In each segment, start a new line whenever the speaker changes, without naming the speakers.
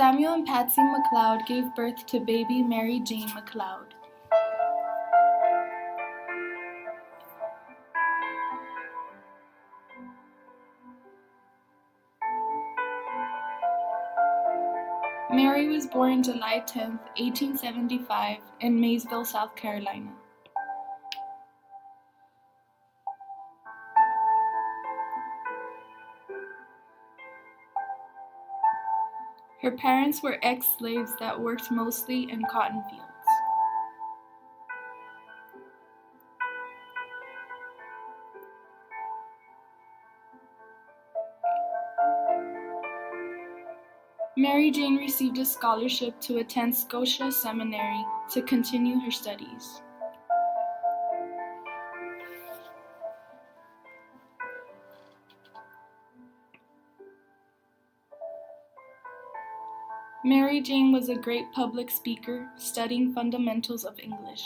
Samuel and Patsy McLeod gave birth to baby Mary Jane McLeod. Mary was born July 10, 1875, in Maysville, South Carolina. Her parents were ex-slaves that worked mostly in cotton fields. Mary Jane received a scholarship to attend Scotia Seminary to continue her studies. Mary Jane was a great public speaker, studying fundamentals of English.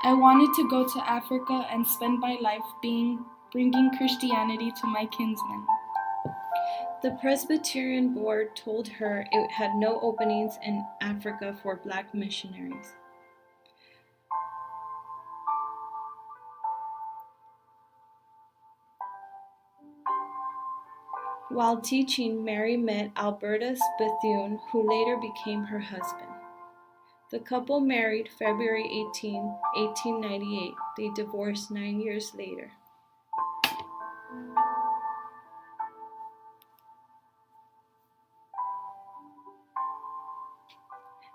I wanted to go to Africa and spend my life bringing Christianity to my kinsmen.
The Presbyterian board told her it had no openings in Africa for black missionaries. While teaching, Mary met Albertus Bethune, who later became her husband. The couple married February 18, 1898. They divorced 9 years later.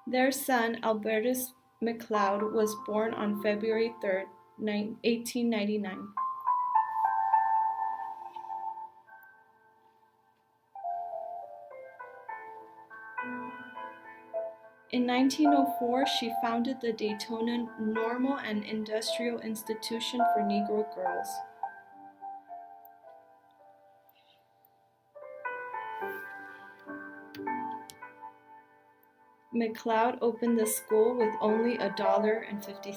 Their son, Albertus McLeod, was born on February 3, 1899. In 1904, she founded the Daytona Normal and Industrial Institution for Negro Girls. McLeod opened the school with only $1.50.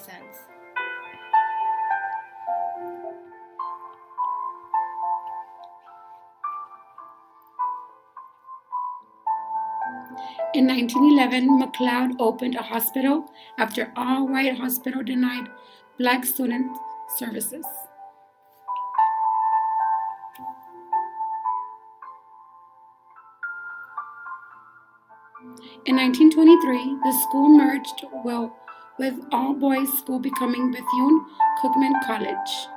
In 1911, McLeod opened a hospital after all-white hospital denied black student services. In 1923, the school merged with all-boys school, becoming Bethune Cookman College.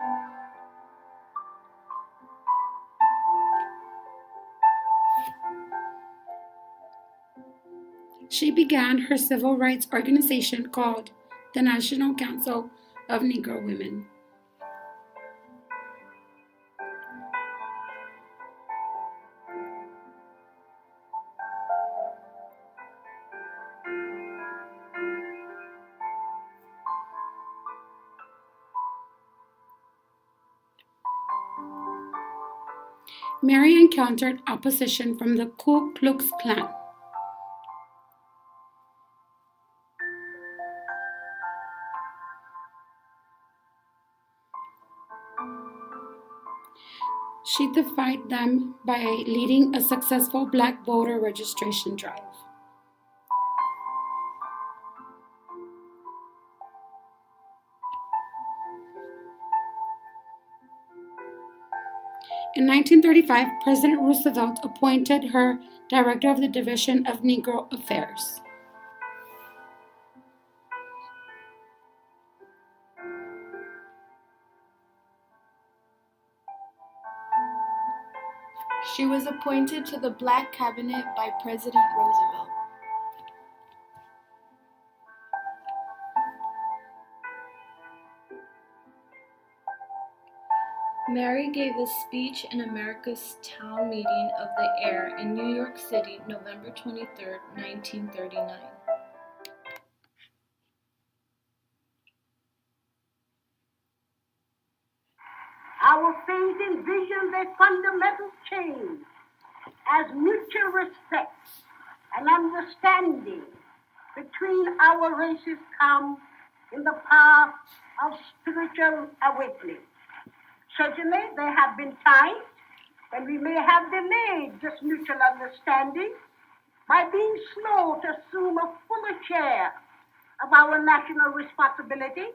She began her civil rights organization called the National Council of Negro Women. Mary encountered opposition from the Ku Klux Klan. She defied them by leading a successful black voter registration drive. In 1935, President Roosevelt appointed her director of the Division of Negro Affairs.
She was appointed to the Black Cabinet by President Roosevelt.
Mary gave a speech in America's Town Meeting of the Air in New York City, November 23, 1939.
I our faith envisions a fundamental change as mutual respect and understanding between our races come in the path of spiritual awakening. Certainly, there have been times when we may have delayed this mutual understanding by being slow to assume a fuller share of our national responsibility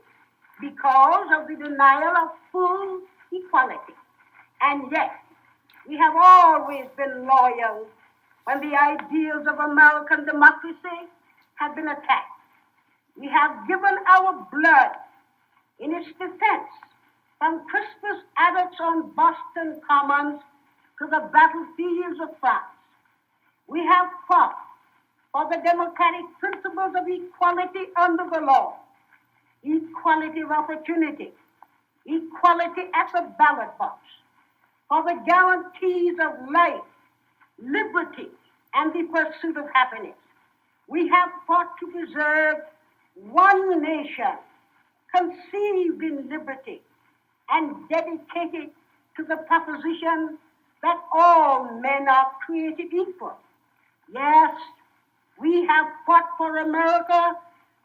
because of the denial of full equality. And yet, we have always been loyal when the ideals of American democracy have been attacked. We have given our blood in its defense, from Crispus Attucks on Boston Commons to the battlefields of France. We have fought for the democratic principles of equality under the law, equality of opportunity, equality at the ballot box, for the guarantees of life, liberty, and the pursuit of happiness. We have fought to preserve one nation conceived in liberty and dedicated to the proposition that all men are created equal. Yes, we have fought for America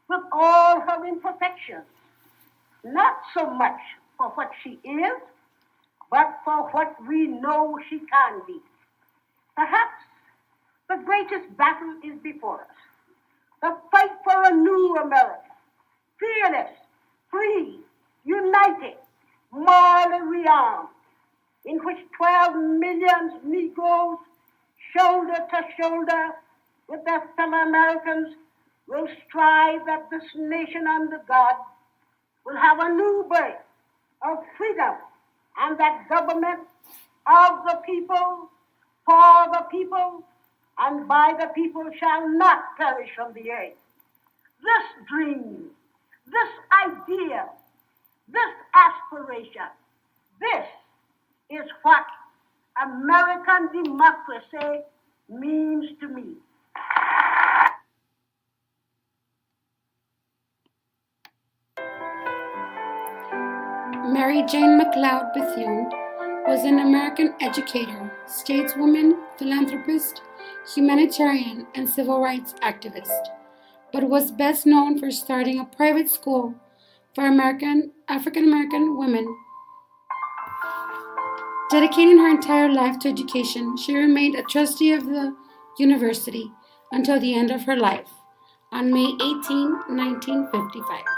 with all her imperfections, not so much for what she is, but for what we know she can be. Perhaps the greatest battle is before us, the fight for a new America, fearless, free, united, morally rearmed, in which 12 million Negroes, shoulder to shoulder with their fellow Americans, will strive that this nation under God will have a new birth of freedom, and that government of the people, for the people, and by the people shall not perish from the earth. This dream, this idea, this aspiration, this is what American democracy means to me.
Mary Jane McLeod Bethune was an American educator, stateswoman, philanthropist, humanitarian, and civil rights activist, but was best known for starting a private school for African American women. Dedicating her entire life to education, she remained a trustee of the university until the end of her life, on May 18, 1955.